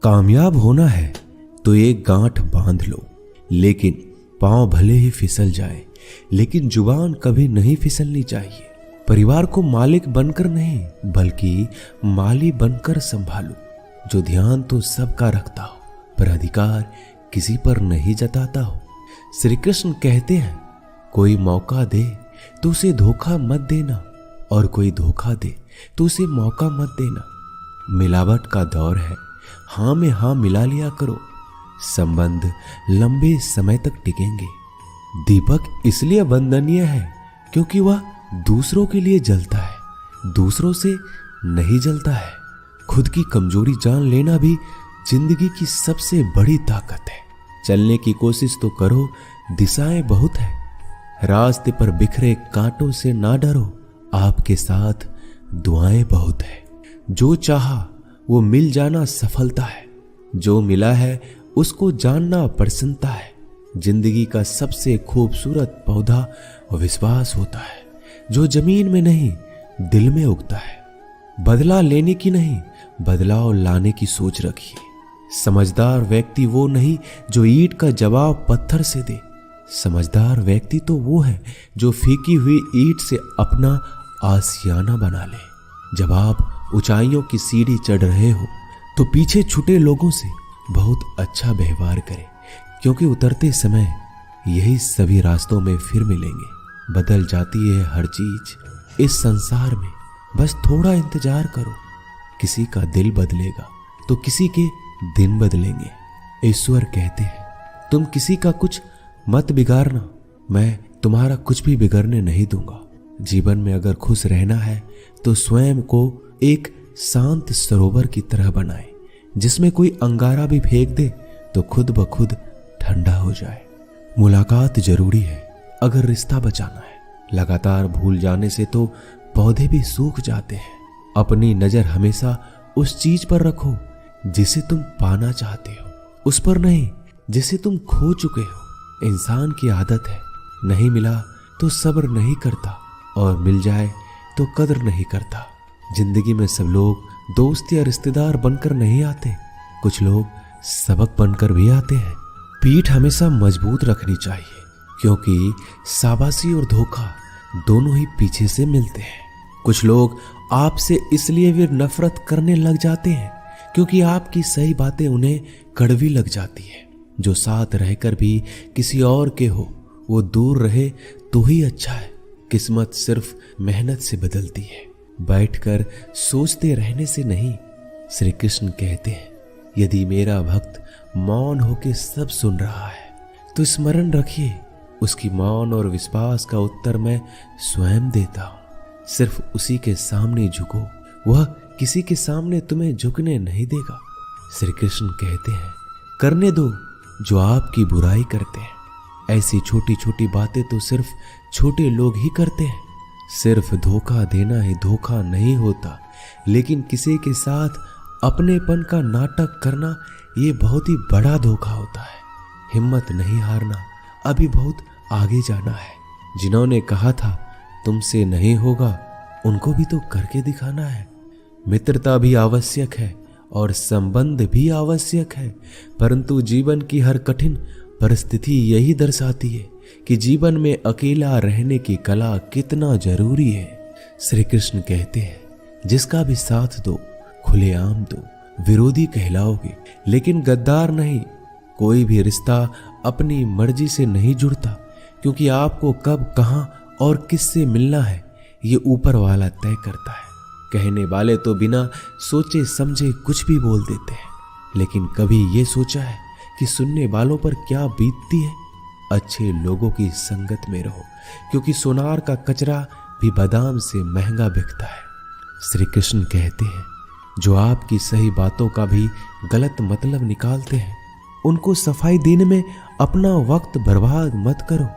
कामयाब होना है तो एक गांठ बांध लो, लेकिन पांव भले ही फिसल जाए, लेकिन जुबान कभी नहीं फिसलनी चाहिए। परिवार को मालिक बनकर नहीं बल्कि माली बनकर संभालो, जो ध्यान तो सबका रखता हो पर अधिकार किसी पर नहीं जताता हो। श्री कृष्ण कहते हैं, कोई मौका दे तो उसे धोखा मत देना, और कोई धोखा दे तो उसे मौका मत देना। मिलावट का दौर है, हाँ में हाँ मिला लिया करो, संबंध लंबे समय तक टिकेंगे। दीपक इसलिए वंदनीय है क्योंकि वह दूसरों के लिए जलता है, दूसरों से नहीं जलता है। खुद की कमजोरी जान लेना भी जिंदगी की सबसे बड़ी ताकत है। चलने की कोशिश तो करो, दिशाएं बहुत है। रास्ते पर बिखरे कांटों से ना डरो, आपके साथ दुआएं बहुत है। जो चाहा वो मिल जाना सफलता है, जो मिला है उसको जानना प्रसन्नता है। जिंदगी का सबसे खूबसूरत पौधा विश्वास होता है, जो जमीन में नहीं दिल में उगता है। बदला लेने की नहीं, बदलाव लाने की सोच रखिए। समझदार व्यक्ति वो नहीं जो ईंट का जवाब पत्थर से दे, समझदार व्यक्ति तो वो है जो फीकी हुई ईंट से अपना आशियाना बना ले। जब आप ऊंचाइयों की सीढ़ी चढ़ रहे हो तो पीछे छूटे लोगों से बहुत अच्छा व्यवहार करें, क्योंकि उतरते समय यही सभी रास्तों में फिर मिलेंगे। बदल जाती है हर चीज इस संसार में, बस थोड़ा इंतजार करो। किसी का दिल बदलेगा तो किसी के दिन बदलेंगे। ईश्वर कहते हैं, तुम किसी का कुछ मत बिगाड़ना, मैं तुम्हारा कुछ भी बिगड़ने नहीं दूंगा। जीवन में अगर खुश रहना है तो स्वयं को एक शांत सरोवर की तरह बनाए, जिसमें कोई अंगारा भी फेंक दे तो खुद ब खुद ठंडा हो जाए। मुलाकात जरूरी है अगर रिश्ता बचाना है। लगातार भूल जाने से तो पौधे भी सूख जाते हैं। अपनी नजर हमेशा उस चीज पर रखो जिसे तुम पाना चाहते हो, उस पर नहीं जिसे तुम खो चुके हो। इंसान की आदत है, नहीं मिला तो सब्र नहीं करता, और मिल जाए तो कदर नहीं करता। जिंदगी में सब लोग दोस्त या रिश्तेदार बनकर नहीं आते, कुछ लोग सबक बनकर भी आते हैं। पीठ हमेशा मजबूत रखनी चाहिए, क्योंकि शाबाशी और धोखा दोनों ही पीछे से मिलते हैं। कुछ लोग आपसे इसलिए भी नफरत करने लग जाते हैं क्योंकि आपकी सही बातें उन्हें कड़वी लग जाती है। जो साथ रहकर भी किसी और के हो, वो दूर रहे तो ही अच्छा है। किस्मत सिर्फ मेहनत से बदलती है, बैठकर सोचते रहने से नहीं। श्री कृष्ण कहते हैं, यदि मेरा भक्त मौन होके सब सुन रहा है तो स्मरण रखिए, उसकी मौन और विश्वास का उत्तर मैं स्वयं देता हूं। सिर्फ उसी के सामने झुको, वह किसी के सामने तुम्हें झुकने नहीं देगा। श्री कृष्ण कहते हैं, करने दो जो आपकी बुराई करते हैं। ऐसी छोटी छोटी बातें तो सिर्फ छोटे लोग ही करते हैं। सिर्फ धोखा देना ही धोखा नहीं होता, लेकिन किसी के साथ अपनेपन का नाटक करना ये बहुत ही बड़ा धोखा होता है। हिम्मत नहीं हारना, अभी बहुत आगे जाना है। जिन्होंने कहा था तुमसे नहीं होगा, उनको भी तो करके दिखाना है। मित्रता भी आवश्यक है और संबंध भी आवश्यक है, परंतु जीवन की हर कठिन परिस्थिति यही दर्शाती है कि जीवन में अकेला रहने की कला कितना जरूरी है। श्री कृष्ण कहते हैं, जिसका भी साथ दो खुलेआम दो, विरोधी कहलाओगे लेकिन गद्दार नहीं। कोई भी रिश्ता अपनी मर्जी से नहीं जुड़ता, क्योंकि आपको कब, कहां और किससे मिलना है ये ऊपर वाला तय करता है। कहने वाले तो बिना सोचे समझे कुछ भी बोल देते हैं, लेकिन कभी ये सोचा है कि सुनने वालों पर क्या बीतती है? अच्छे लोगों की संगत में रहो, क्योंकि सोनार का कचरा भी बादाम से महंगा बिकता है। श्री कृष्ण कहते हैं, जो आपकी सही बातों का भी गलत मतलब निकालते हैं, उनको सफाई देने में अपना वक्त बर्बाद मत करो।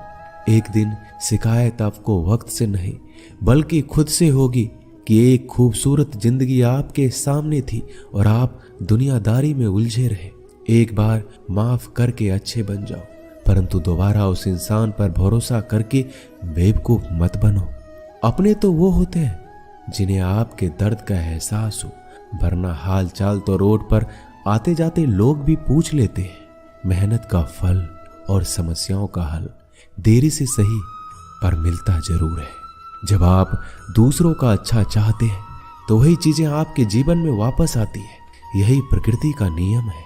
एक दिन शिकायत आपको वक्त से नहीं बल्कि खुद से होगी कि एक खूबसूरत जिंदगी आपके सामने थी और आप दुनियादारी में उलझे रहे। एक बार माफ करके अच्छे बन जाओ, परंतु दोबारा उस इंसान पर भरोसा करके बेवकूफ मत बनो। अपने तो वो होते हैं जिन्हें आपके दर्द का एहसास हो, वरना हाल चाल तो रोड पर आते जाते लोग भी पूछ लेते हैं। मेहनत का फल और समस्याओं का हल देरी से सही पर मिलता जरूर है। जब आप दूसरों का अच्छा चाहते हैं तो वही चीजें आपके जीवन में वापस आती है। यही प्रकृति का नियम है।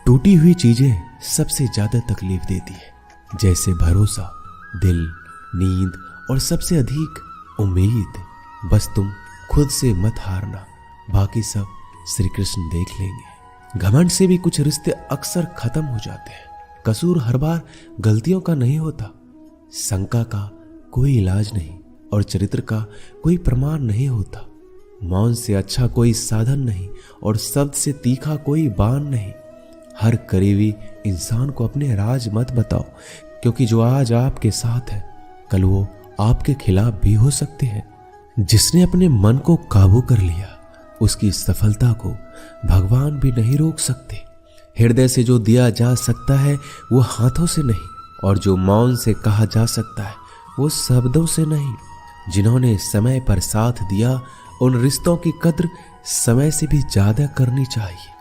टूटी हुई चीजें सबसे ज्यादा तकलीफ देती है, जैसे भरोसा, दिल, नींद और सबसे अधिक उम्मीद। बस तुम खुद से मत हारना, बाकी सब श्री कृष्ण देख लेंगे। घमंड से भी कुछ रिश्ते अक्सर खत्म हो जाते हैं। कसूर हर बार गलतियों का नहीं होता, शंका का कोई इलाज नहीं और चरित्र का कोई प्रमाण नहीं होता। मौन से अच्छा कोई साधन नहीं और शब्द से तीखा कोई बाण नहीं। हर करीबी इंसान को अपने राज मत बताओ, क्योंकि जो आज आपके साथ है कल वो आपके खिलाफ भी हो सकते हैं। जिसने अपने मन को काबू कर लिया उसकी सफलता को भगवान भी नहीं रोक सकते। हृदय से जो दिया जा सकता है वो हाथों से नहीं, और जो मौन से कहा जा सकता है वो शब्दों से नहीं। जिन्होंने समय पर साथ दिया उन रिश्तों की कद्र समय से भी ज्यादा करनी चाहिए।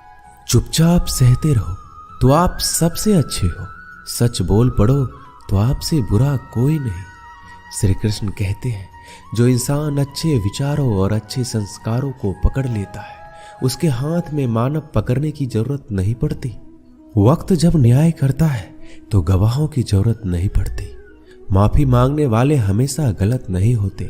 चुपचाप सहते रहो तो आप सबसे अच्छे हो, सच बोल पड़ो तो आपसे बुरा कोई नहीं। श्री कृष्ण कहते हैं, जो इंसान अच्छे विचारों और अच्छे संस्कारों को पकड़ लेता है उसके हाथ में मानव पकड़ने की जरूरत नहीं पड़ती। वक्त जब न्याय करता है तो गवाहों की जरूरत नहीं पड़ती। माफी मांगने वाले हमेशा गलत नहीं होते।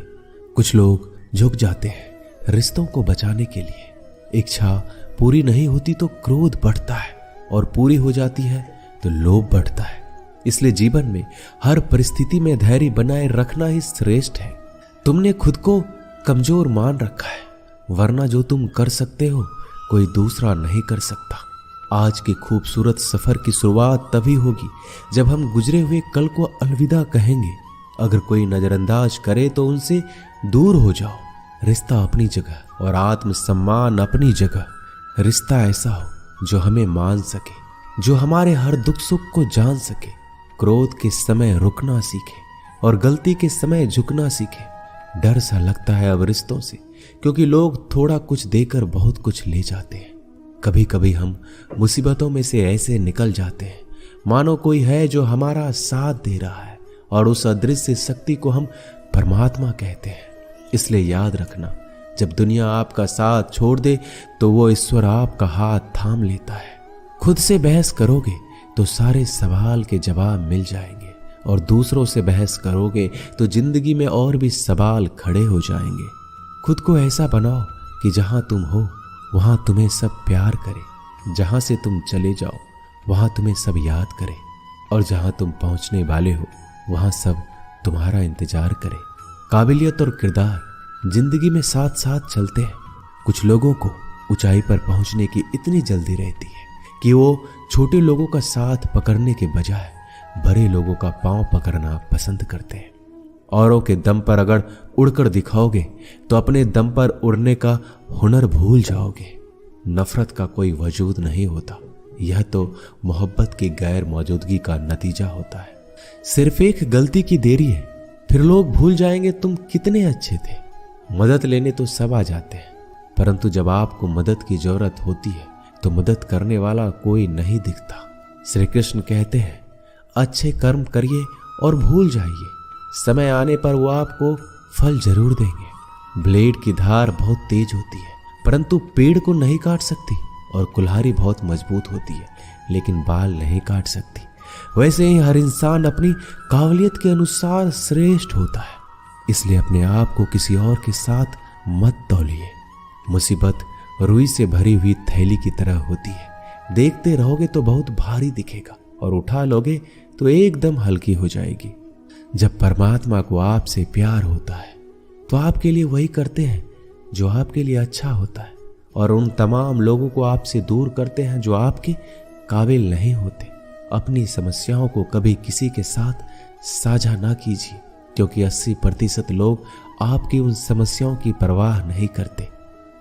कुछ लोग झुक जाते हैं रिश्तों को बचाने के लिए। इच्छा पूरी नहीं होती तो क्रोध बढ़ता है, और पूरी हो जाती है तो लोभ बढ़ता है। इसलिए जीवन में हर परिस्थिति में धैर्य बनाए रखना ही श्रेष्ठ है। तुमने खुद को कमजोर मान रखा है, वरना जो तुम कर सकते हो कोई दूसरा नहीं कर सकता। आज के खूबसूरत सफर की शुरुआत तभी होगी जब हम गुजरे हुए कल को अलविदा कहेंगे। अगर कोई नजरअंदाज करे तो उनसे दूर हो जाओ। रिश्ता अपनी जगह और आत्मसम्मान अपनी जगह। रिश्ता ऐसा हो जो हमें मान सके, जो हमारे हर दुख सुख को जान सके, क्रोध के समय रुकना सीखे और गलती के समय झुकना सीखे। डर सा लगता है अब रिश्तों से, क्योंकि लोग थोड़ा कुछ देकर बहुत कुछ ले जाते हैं। कभी कभी हम मुसीबतों में से ऐसे निकल जाते हैं मानो कोई है जो हमारा साथ दे रहा है, और उस अदृश्य शक्ति को हम परमात्मा कहते हैं। इसलिए याद रखना, जब दुनिया आपका साथ छोड़ दे तो वो ईश्वर आपका हाथ थाम लेता है। खुद से बहस करोगे तो सारे सवाल के जवाब मिल जाएंगे, और दूसरों से बहस करोगे तो जिंदगी में और भी सवाल खड़े हो जाएंगे। खुद को ऐसा बनाओ कि जहां तुम हो वहां तुम्हें सब प्यार करे, जहां से तुम चले जाओ वहां तुम्हें सब याद करे, और जहां तुम पहुंचने वाले हो वहां सब तुम्हारा इंतजार करे। काबिलियत और किरदार जिंदगी में साथ साथ चलते हैं। कुछ लोगों को ऊंचाई पर पहुंचने की इतनी जल्दी रहती है कि वो छोटे लोगों का साथ पकड़ने के बजाय बड़े लोगों का पांव पकड़ना पसंद करते हैं। औरों के दम पर अगर उड़कर दिखाओगे तो अपने दम पर उड़ने का हुनर भूल जाओगे। नफरत का कोई वजूद नहीं होता, यह तो मोहब्बत की गैर मौजूदगी का नतीजा होता है। सिर्फ एक गलती की देरी है, फिर लोग भूल जाएंगे तुम कितने अच्छे थे। मदद लेने तो सब आ जाते हैं, परंतु जब आपको मदद की जरूरत होती है तो मदद करने वाला कोई नहीं दिखता। श्री कृष्ण कहते हैं, अच्छे कर्म करिए और भूल जाइए, समय आने पर वो आपको फल जरूर देंगे। ब्लेड की धार बहुत तेज होती है, परंतु पेड़ को नहीं काट सकती, और कुल्हाड़ी बहुत मजबूत होती है लेकिन बाल नहीं काट सकती। वैसे ही हर इंसान अपनी काबिलियत के अनुसार श्रेष्ठ होता है। इसलिए अपने आप को किसी और के साथ मत तौलिए। मुसीबत रुई से भरी हुई थैली की तरह होती है, देखते रहोगे तो बहुत भारी दिखेगा और उठा लोगे तो एकदम हल्की हो जाएगी। जब परमात्मा को आपसे प्यार होता है तो आपके लिए वही करते हैं जो आपके लिए अच्छा होता है, और उन तमाम लोगों को आपसे दूर करते हैं जो आपके काबिल नहीं होते। अपनी समस्याओं को कभी किसी के साथ साझा ना कीजिए, क्योंकि 80% लोग आपकी उन समस्याओं की परवाह नहीं करते,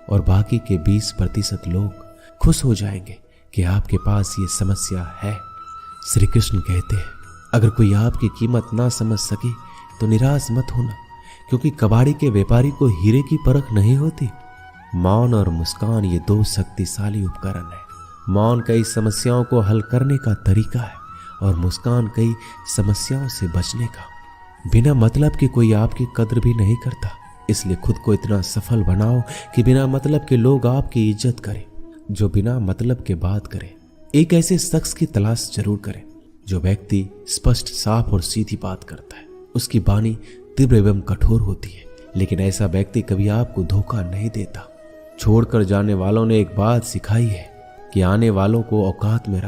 और बाकी के 20% लोग खुश हो जाएंगे कि आपके पास ये समस्या है। श्री कृष्ण कहते हैं, अगर कोई आपकी कीमत ना समझ सके तो निराश मत होना, क्योंकि कबाड़ी के व्यापारी को हीरे की परख नहीं होती। मौन और मुस्कान ये 2 शक्तिशाली उपकरण है मौन कई समस्याओं को हल करने का तरीका है और मुस्कान कई समस्याओं से बचने का। बिना मतलब के कोई आपकी कद्र भी नहीं करता, इसलिए खुद को इतना सफल बनाओ कि बिना मतलब के लोग आपकी इज्जत करें। जो बिना मतलब के बात करे, एक ऐसे शख्स की तलाश जरूर करें जो व्यक्ति स्पष्ट, साफ और सीधी बात करता है। उसकी वाणी तीव्र एवं कठोर होती है, लेकिन ऐसा व्यक्ति कभी आपको धोखा नहीं देता। छोड़कर जाने वालों ने एक बात सिखाई है कि आने वालों को औकात में